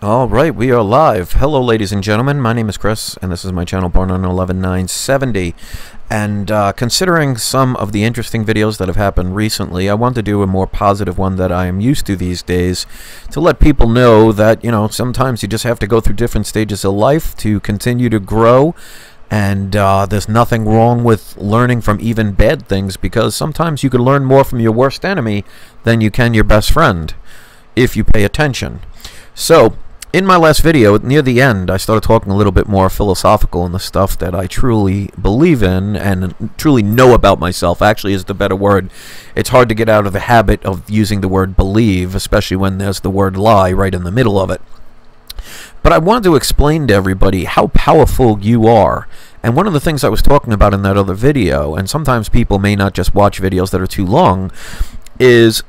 All right, we are live. Hello, ladies and gentlemen. My name is Chris, and this is my channel, Born on 11970. And considering some of the interesting videos that have happened recently, I want to do a more positive one that I am used to these days to let people know that, you know, sometimes you just have to go through different stages of life to continue to grow. And there's nothing wrong with learning from even bad things, because sometimes you can learn more from your worst enemy than you can your best friend if you pay attention. So, in my last video, near the end, I started talking a little bit more philosophical in the stuff that I truly believe in and truly know about myself. Actually is the better word. It's hard to get out of the habit of using the word believe, especially when there's the word lie right in the middle of it. But I wanted to explain to everybody how powerful you are. And one of the things I was talking about in that other video, and sometimes people may not just watch videos that are too long, is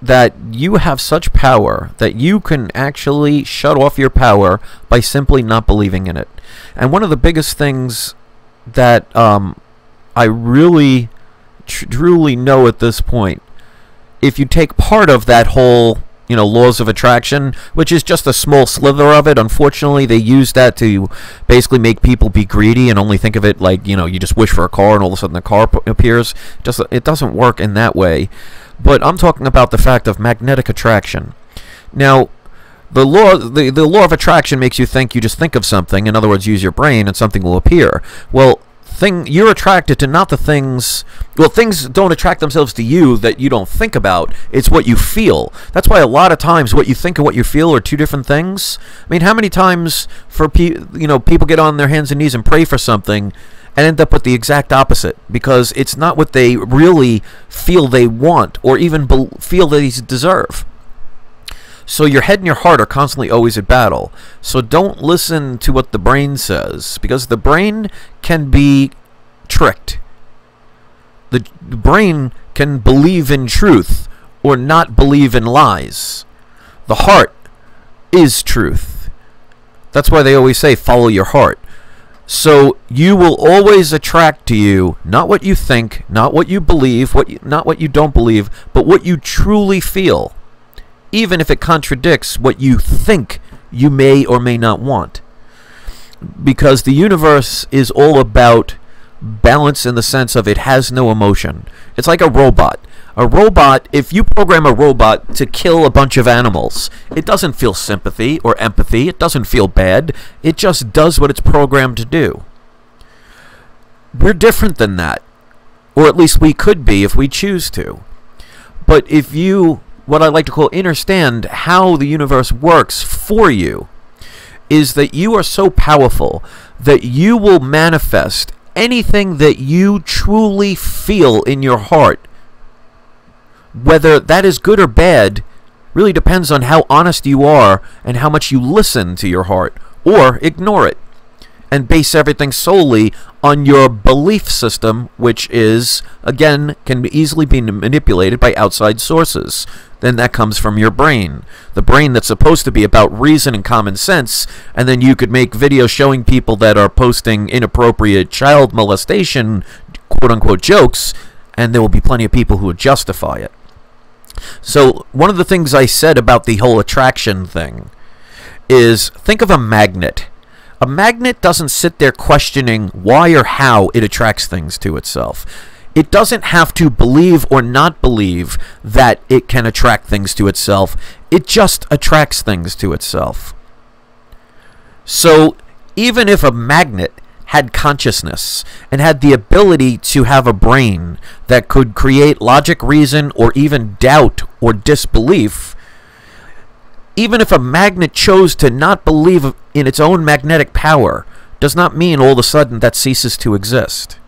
that you have such power that you can actually shut off your power by simply not believing in it. And one of the biggest things that I really truly know at this point, if you take part of that whole, you know, laws of attraction, which is just a small slither of it. Unfortunately, they use that to basically make people be greedy and only think of it like, you know, you just wish for a car and all of a sudden the car appears. It doesn't work in that way. But I'm talking about the fact of magnetic attraction. Now, the law of attraction makes you think you just think of something. In other words, use your brain and something will appear. Well, you're attracted to not the things. Well, things don't attract themselves to you that you don't think about. It's what you feel. That's why a lot of times what you think and what you feel are two different things. I mean, how many times people get on their hands and knees and pray for something and end up with the exact opposite, because it's not what they really feel they want or even feel they deserve. So your head and your heart are constantly always at battle. So don't listen to what the brain says, because the brain can be tricked. The brain can believe in truth or not believe in lies. The heart is truth. That's why they always say follow your heart. So you will always attract to you not what you think, not what you believe, not what you don't believe, but what you truly feel, even if it contradicts what you think you may or may not want. Because the universe is all about balance in the sense of it has no emotion. It's like a robot. A robot, if you program a robot to kill a bunch of animals, it doesn't feel sympathy or empathy. It doesn't feel bad. It just does what it's programmed to do. We're different than that. Or at least we could be if we choose to. But if you, what I like to call, understand how the universe works for you, is that you are so powerful that you will manifest anything that you truly feel in your heart. Whether that is good or bad really depends on how honest you are and how much you listen to your heart, or ignore it and base everything solely on your belief system, which is, again, can easily be manipulated by outside sources. Then that comes from your brain. The brain that's supposed to be about reason and common sense, and then you could make videos showing people that are posting inappropriate child molestation, quote-unquote, jokes, and there will be plenty of people who would justify it. So one of the things I said about the whole attraction thing is, think of a magnet. A magnet doesn't sit there questioning why or how it attracts things to itself. It doesn't have to believe or not believe that it can attract things to itself. It just attracts things to itself. So even if a magnet had consciousness and had the ability to have a brain that could create logic, reason, or even doubt or disbelief, even if a magnet chose to not believe in its own magnetic power, does not mean all of a sudden that ceases to exist.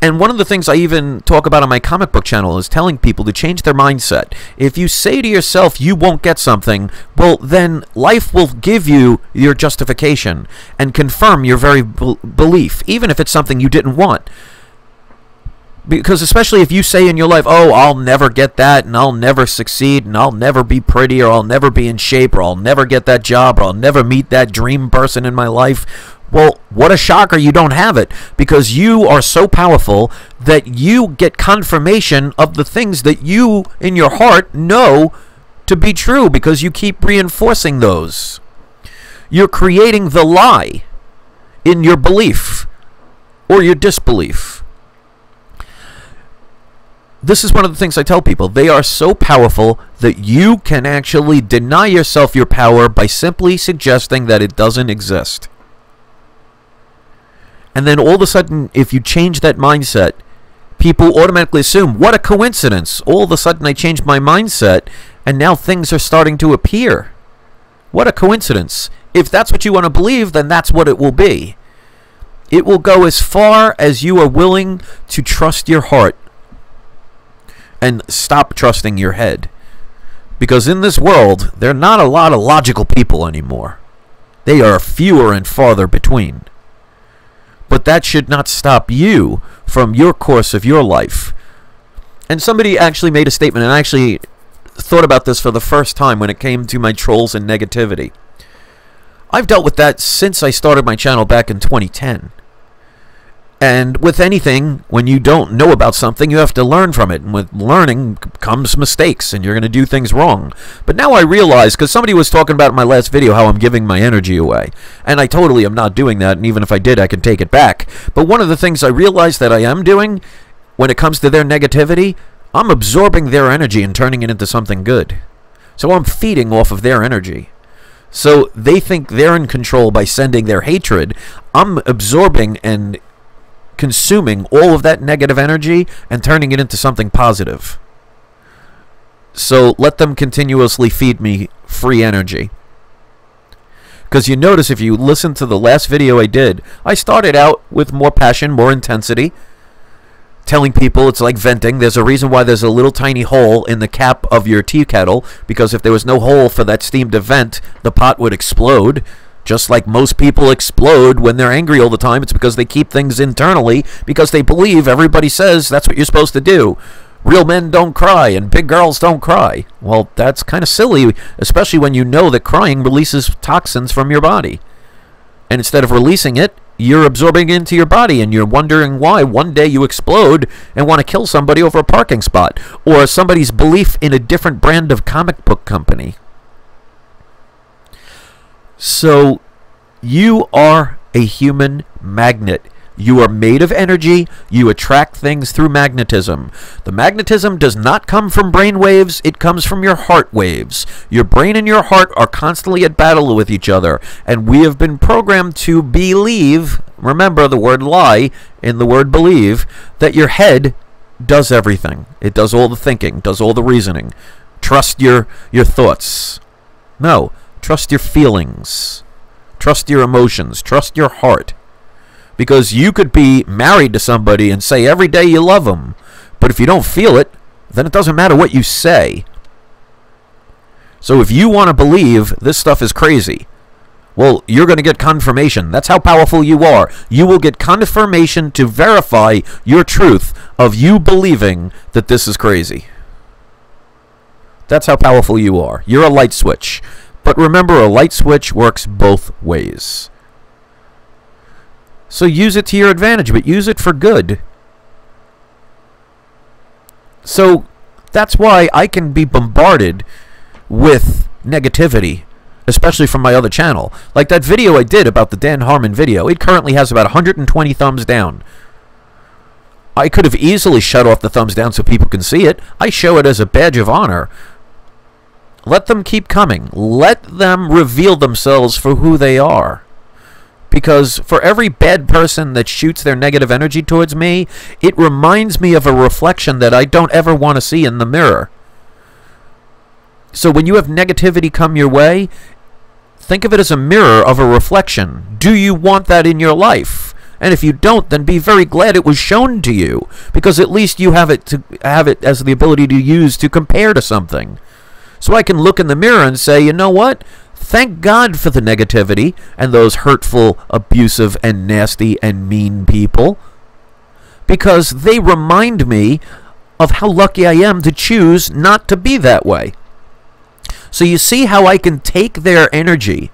And one of the things I even talk about on my comic book channel is telling people to change their mindset. If you say to yourself you won't get something, well, then life will give you your justification and confirm your very belief, even if it's something you didn't want. Because especially if you say in your life, oh, I'll never get that, and I'll never succeed, and I'll never be pretty, or I'll never be in shape, or I'll never get that job, or I'll never meet that dream person in my life. Well, what a shocker you don't have it, because you are so powerful that you get confirmation of the things that you, in your heart, know to be true because you keep reinforcing those. You're creating the lie in your belief or your disbelief. This is one of the things I tell people. They are so powerful that you can actually deny yourself your power by simply suggesting that it doesn't exist. And then all of a sudden, if you change that mindset, people automatically assume, what a coincidence. All of a sudden I changed my mindset and now things are starting to appear. What a coincidence. If that's what you want to believe, then that's what it will be. It will go as far as you are willing to trust your heart and stop trusting your head. Because in this world, there are not a lot of logical people anymore. They are fewer and farther between. But that should not stop you from your course of your life. And somebody actually made a statement, and I actually thought about this for the first time when it came to my trolls and negativity. I've dealt with that since I started my channel back in 2010. And with anything, when you don't know about something, you have to learn from it. And with learning comes mistakes, and you're going to do things wrong. But now I realize, because somebody was talking about in my last video how I'm giving my energy away. And I totally am not doing that, and even if I did, I can take it back. But one of the things I realized that I am doing, when it comes to their negativity, I'm absorbing their energy and turning it into something good. So I'm feeding off of their energy. So they think they're in control by sending their hatred. I'm absorbing and consuming all of that negative energy and turning it into something positive. So let them continuously feed me free energy. Because you notice, if you listen to the last video I did, I started out with more passion, more intensity, telling people it's like venting. There's a reason why there's a little tiny hole in the cap of your tea kettle, because if there was no hole for that steam to vent, the pot would explode. Just like most people explode when they're angry all the time, it's because they keep things internally because they believe everybody says that's what you're supposed to do. Real men don't cry and big girls don't cry. Well, that's kind of silly, especially when you know that crying releases toxins from your body. And instead of releasing it, you're absorbing it into your body, and you're wondering why one day you explode and want to kill somebody over a parking spot, or somebody's belief in a different brand of comic book company. So, you are a human magnet. You are made of energy. You attract things through magnetism. The magnetism does not come from brain waves. It comes from your heart waves. Your brain and your heart are constantly at battle with each other. And we have been programmed to believe, remember the word lie in the word believe, that your head does everything. It does all the thinking, does all the reasoning. Trust your thoughts. No. Trust your feelings. Trust your emotions. Trust your heart. Because you could be married to somebody and say every day you love them, but if you don't feel it, then it doesn't matter what you say. So if you want to believe this stuff is crazy, well, you're going to get confirmation. That's how powerful you are. You will get confirmation to verify your truth of you believing that this is crazy. That's how powerful you are. You're a light switch. But remember, a light switch works both ways. So use it to your advantage, but use it for good. So that's why I can be bombarded with negativity, especially from my other channel. Like that video I did about the Dan Harmon video. It currently has about 120 thumbs down. I could have easily shut off the thumbs down so people can see it. I show it as a badge of honor. Let them keep coming. Let them reveal themselves for who they are. Because for every bad person that shoots their negative energy towards me, it reminds me of a reflection that I don't ever want to see in the mirror. So when you have negativity come your way, think of it as a mirror of a reflection. Do you want that in your life? And if you don't, then be very glad it was shown to you, because at least you have it as the ability to use to compare to something. So I can look in the mirror and say, you know what? Thank God for the negativity and those hurtful, abusive, and nasty and mean people, because they remind me of how lucky I am to choose not to be that way. So you see how I can take their energy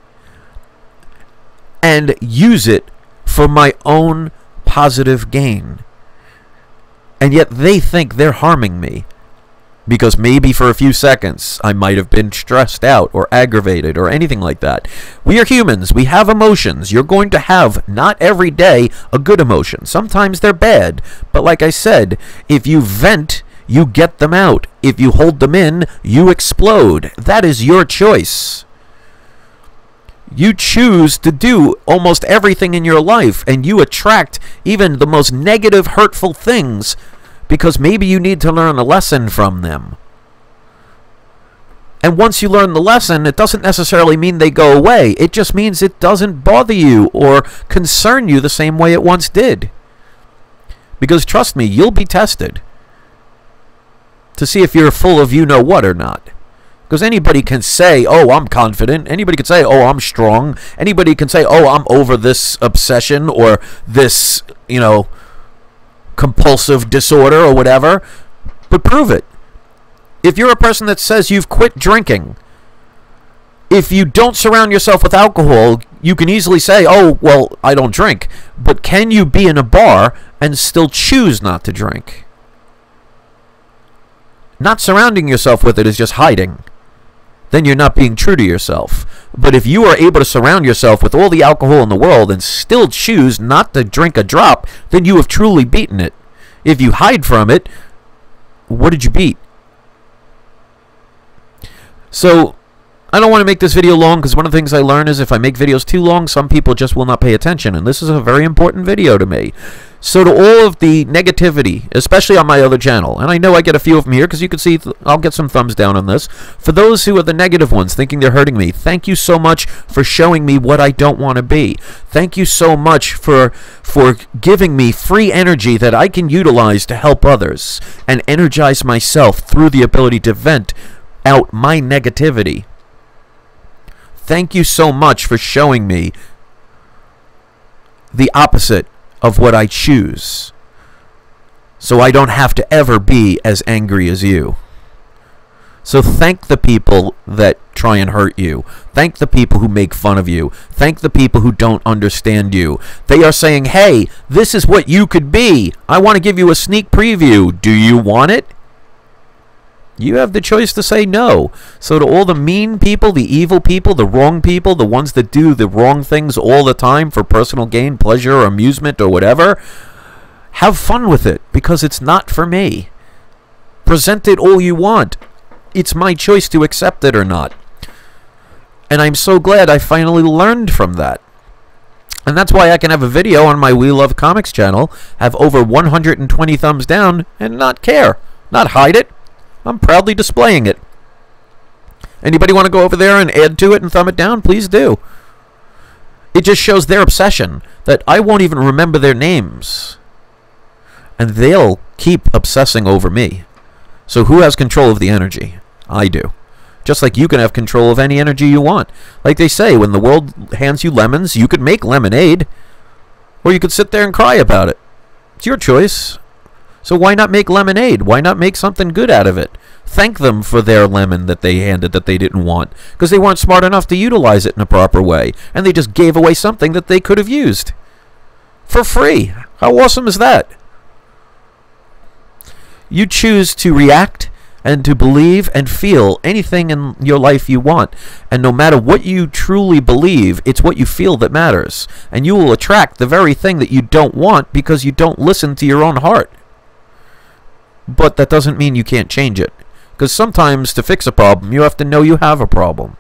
and use it for my own positive gain. And yet they think they're harming me. because maybe for a few seconds I might have been stressed out or aggravated or anything like that. We are humans. We have emotions. You're going to have, not every day, a good emotion. Sometimes they're bad. But like I said, if you vent, you get them out. If you hold them in, you explode. That is your choice. You choose to do almost everything in your life, and you attract even the most negative, hurtful things because maybe you need to learn a lesson from them. And once you learn the lesson, it doesn't necessarily mean they go away. It just means it doesn't bother you or concern you the same way it once did. Because trust me, you'll be tested to see if you're full of you-know-what or not. Because anybody can say, oh, I'm confident. Anybody can say, oh, I'm strong. Anybody can say, oh, I'm over this obsession or this, compulsive disorder or whatever. But prove it. If you're a person that says you've quit drinking, if you don't surround yourself with alcohol, you can easily say, oh, well, I don't drink. But can you be in a bar and still choose not to drink? Not surrounding yourself with it is just hiding. Then you're not being true to yourself. But if you are able to surround yourself with all the alcohol in the world and still choose not to drink a drop, then you have truly beaten it. If you hide from it, what did you beat? So, I don't want to make this video long because one of the things I learned is if I make videos too long, some people just will not pay attention. And this is a very important video to me. So to all of the negativity, especially on my other channel, and I know I get a few of them here because you can see I'll get some thumbs down on this. For those who are the negative ones thinking they're hurting me, thank you so much for showing me what I don't want to be. Thank you so much for giving me free energy that I can utilize to help others and energize myself through the ability to vent out my negativity. Thank you so much for showing me the opposite of what I choose, so I don't have to ever be as angry as you. So thank the people that try and hurt you. Thank the people who make fun of you. Thank the people who don't understand you. They are saying, hey, this is what you could be. I want to give you a sneak preview. Do you want it? You have the choice to say no. So to all the mean people, the evil people, the wrong people, the ones that do the wrong things all the time for personal gain, pleasure, or amusement, or whatever, have fun with it, because it's not for me. Present it all you want. It's my choice to accept it or not. And I'm so glad I finally learned from that. And that's why I can have a video on my We Love Comics channel, have over 120 thumbs down, and not care. Not hide it. I'm proudly displaying it. Anybody want to go over there and add to it and thumb it down? Please do. It just shows their obsession that I won't even remember their names. And they'll keep obsessing over me. So who has control of the energy? I do. Just like you can have control of any energy you want. Like they say, when the world hands you lemons, you could make lemonade. Or you could sit there and cry about it. It's your choice. So why not make lemonade? Why not make something good out of it? Thank them for their lemon that they handed that they didn't want, because they weren't smart enough to utilize it in a proper way, and they just gave away something that they could have used for free. How awesome is that? You choose to react and to believe and feel anything in your life you want, and no matter what you truly believe, it's what you feel that matters, and you will attract the very thing that you don't want because you don't listen to your own heart. But that doesn't mean you can't change it. Because sometimes to fix a problem, you have to know you have a problem.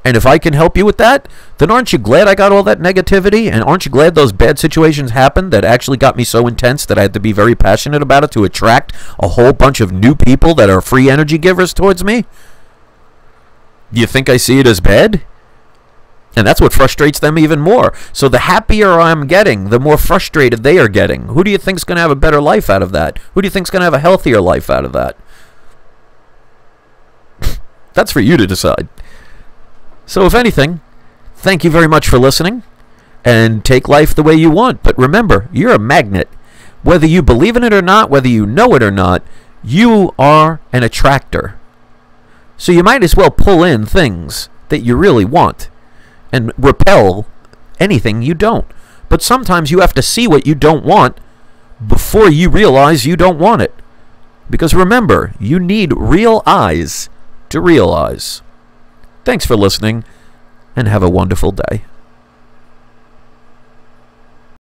And if I can help you with that, then aren't you glad I got all that negativity? And aren't you glad those bad situations happened that actually got me so intense that I had to be very passionate about it to attract a whole bunch of new people that are free energy givers towards me? Do you think I see it as bad? And that's what frustrates them even more. So the happier I'm getting, the more frustrated they are getting. Who do you think's going to have a better life out of that? Who do you think's going to have a healthier life out of that? That's for you to decide. So if anything, thank you very much for listening. And take life the way you want. But remember, you're a magnet. Whether you believe in it or not, whether you know it or not, you are an attractor. So you might as well pull in things that you really want and repel anything you don't. But sometimes you have to see what you don't want before you realize you don't want it. Because remember, you need real eyes to realize. Thanks for listening, and have a wonderful day.